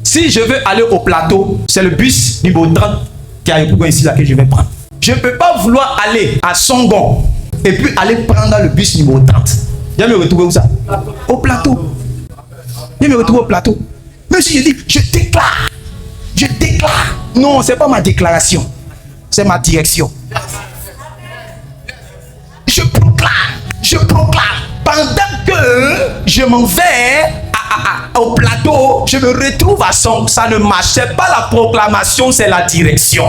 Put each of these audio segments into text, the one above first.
Si je veux aller au plateau, c'est le bus numéro 30 qui a un ici là que je vais prendre. Je ne peux pas vouloir aller à Songon et puis aller prendre le bus numéro 30. Je vais me retrouver où ça? Au plateau. Je vais me retrouver au plateau. Même si je dis, je déclare. Je déclare. Non, ce n'est pas ma déclaration. C'est ma direction. Je proclame. Je proclame. Pendant que je m'en vais au plateau, je me retrouve à son. Ça ne marche. Ce n'est pas la proclamation, c'est la direction.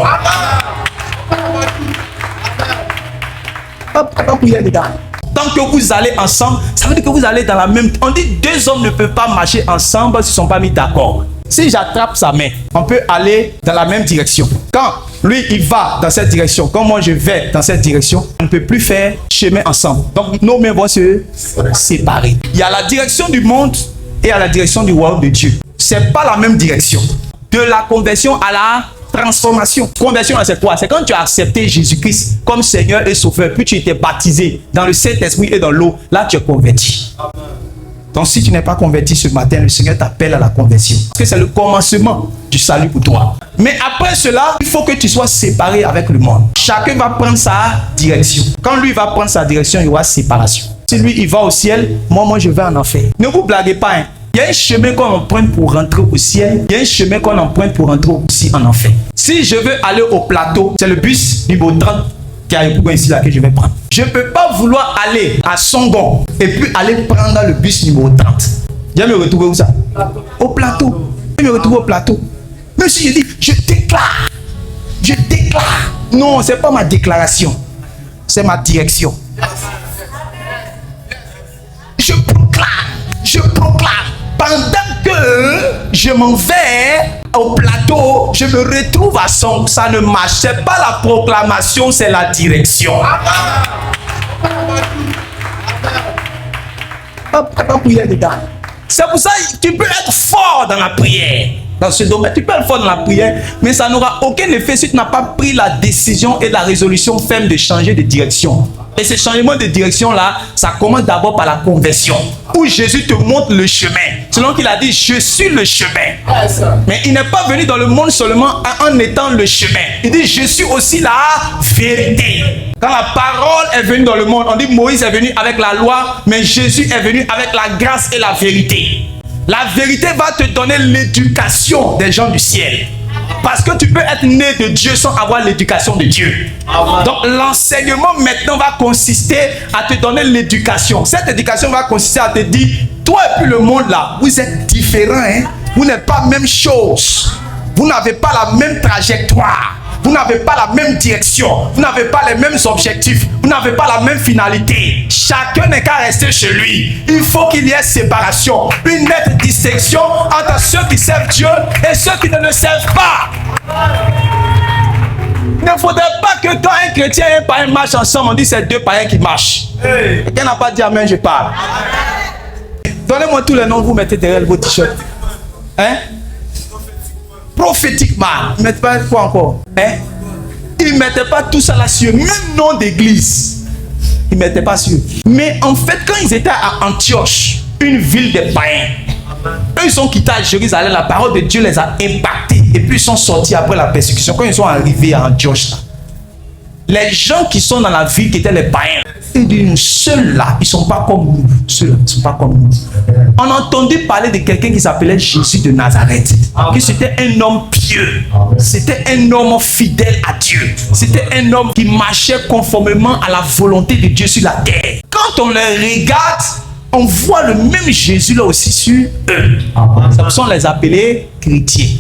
Tant que vous allez ensemble, ça veut dire que vous allez dans la même... On dit deux hommes ne peuvent pas marcher ensemble s'ils ne sont pas mis d'accord. Si j'attrape sa main, on peut aller dans la même direction. Quand lui, il va dans cette direction, quand moi je vais dans cette direction, on ne peut plus faire chemin ensemble. Donc nos mains vont se séparer. Il y a la direction du monde et à la direction du royaume de Dieu. Ce n'est pas la même direction. De la conversion à la transformation. Conversion, c'est quoi? C'est quand tu as accepté Jésus-Christ comme Seigneur et Sauveur, puis tu étais baptisé dans le Saint-Esprit et dans l'eau. Là, tu es converti. Amen. Donc, si tu n'es pas converti ce matin, le Seigneur t'appelle à la conversion. Parce que c'est le commencement du salut pour toi. Mais après cela, il faut que tu sois séparé avec le monde. Chacun va prendre sa direction. Quand lui va prendre sa direction, il y aura séparation. Si lui, il va au ciel, moi, je vais en enfer. Ne vous blaguez pas, hein. Il y a un chemin qu'on emprunte pour rentrer au ciel. Il y a un chemin qu'on emprunte pour rentrer aussi en enfer. Si je veux aller au plateau, c'est le bus numéro 30 qui a un point ici là que je vais prendre. Je ne peux pas vouloir aller à Songon et puis aller prendre le bus numéro 30. Je vais me retrouver où ça? Au plateau. Je vais me retrouver au plateau. Même si je dis, je déclare. Je déclare. Non, ce n'est pas ma déclaration. C'est ma direction. Je proclame. Je proclame. Pendant que je m'en vais au plateau, je me retrouve à son. Ça ne marche. Ce n'est pas la proclamation, c'est la direction. C'est pour ça que tu peux être fort dans la prière. Dans ce domaine, tu peux être fort dans la prière, mais ça n'aura aucun effet si tu n'as pas pris la décision et la résolution ferme de changer de direction. Et ce changement de direction-là, ça commence d'abord par la conversion, où Jésus te montre le chemin. Selon qu'il a dit, je suis le chemin. Mais il n'est pas venu dans le monde seulement en étant le chemin. Il dit, je suis aussi la vérité. Quand la parole est venue dans le monde, on dit Moïse est venu avec la loi, mais Jésus est venu avec la grâce et la vérité. La vérité va te donner l'éducation des gens du ciel. Parce que tu peux être né de Dieu sans avoir l'éducation de Dieu. Donc l'enseignement maintenant va consister à te donner l'éducation. Cette éducation va consister à te dire, toi et puis le monde là, vous êtes différents, hein? Vous n'êtes pas la même chose. Vous n'avez pas la même trajectoire. Vous n'avez pas la même direction. Vous n'avez pas les mêmes objectifs. Vous n'avez pas la même finalité. Chacun n'est qu'à rester chez lui. Il faut qu'il y ait séparation. Une nette distinction entre ceux qui servent Dieu et ceux qui ne le servent pas. Il ne faudrait pas que quand un chrétien et un païen marchent ensemble, on dit c'est deux païens qui marchent. Quelqu'un n'a pas dit amen, je parle. Donnez-moi tous les noms que vous mettez derrière vos t-shirts. Hein? Prophétiquement. Ils ne mettent pas quoi encore? Hein? Ils ne mettaient pas tout ça là sur même nom d'église. Ils ne mettaient pas sur. Mais en fait, quand ils étaient à Antioche, une ville des païens, eux ils sont quittés à Jérusalem, la parole de Dieu les a impactés. Et puis ils sont sortis après la persécution. Quand ils sont arrivés à Antioche, là, les gens qui sont dans la ville qui étaient les païens, ils disent ceux-là, ils ne sont pas comme nous. Ceux-là, ils ne sont pas comme nous. On a entendu parler de quelqu'un qui s'appelait Jésus de Nazareth. Que c'était un homme pieux. C'était un homme fidèle à Dieu. C'était un homme qui marchait conformément à la volonté de Dieu sur la terre. Quand on les regarde, on voit le même Jésus là aussi sur eux. C'est pour ça qu'on les appelait chrétiens.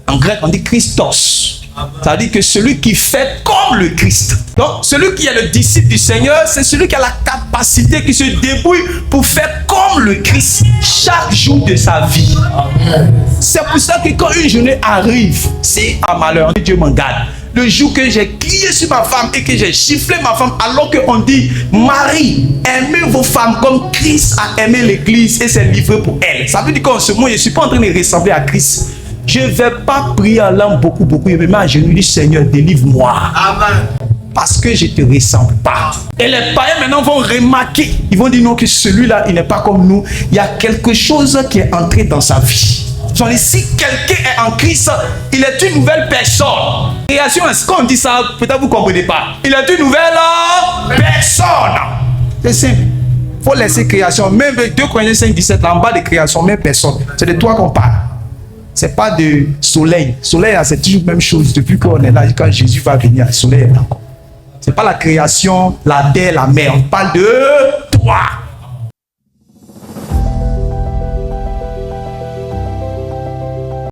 En grec, on dit Christos. Ça veut dire que celui qui fait comme le Christ. Donc, celui qui est le disciple du Seigneur, c'est celui qui a la capacité, qui se débrouille pour faire comme le Christ chaque jour de sa vie. C'est pour ça que quand une journée arrive, si un malheur, Dieu m'en garde, le jour que j'ai crié sur ma femme et que j'ai giflé ma femme, alors qu'on dit, Marie, aimez vos femmes comme Christ a aimé l'église et s'est livré pour elle. Ça veut dire qu'en ce moment, je ne suis pas en train de ressembler à Christ. Je ne vais pas prier en langue beaucoup. Je me mets à genoux et dis, Seigneur, délivre-moi. Amen. Parce que je ne te ressemble pas. Et les païens maintenant vont remarquer. Ils vont dire non, que celui-là, il n'est pas comme nous. Il y a quelque chose qui est entré dans sa vie. Genre, si quelqu'un est en Christ, il est une nouvelle personne. Création, quand on dit ça, peut-être vous ne comprenez pas. Il est une nouvelle personne. C'est simple. Il faut laisser création. Même 2 Corinthiens 5, 17, en bas de création, même personne. C'est de toi qu'on parle. Ce n'est pas de soleil. Soleil, c'est toujours la même chose. Depuis qu'on est là, quand Jésus va venir, le soleil est là. Ce n'est pas la création, la terre, la mer. On parle de toi.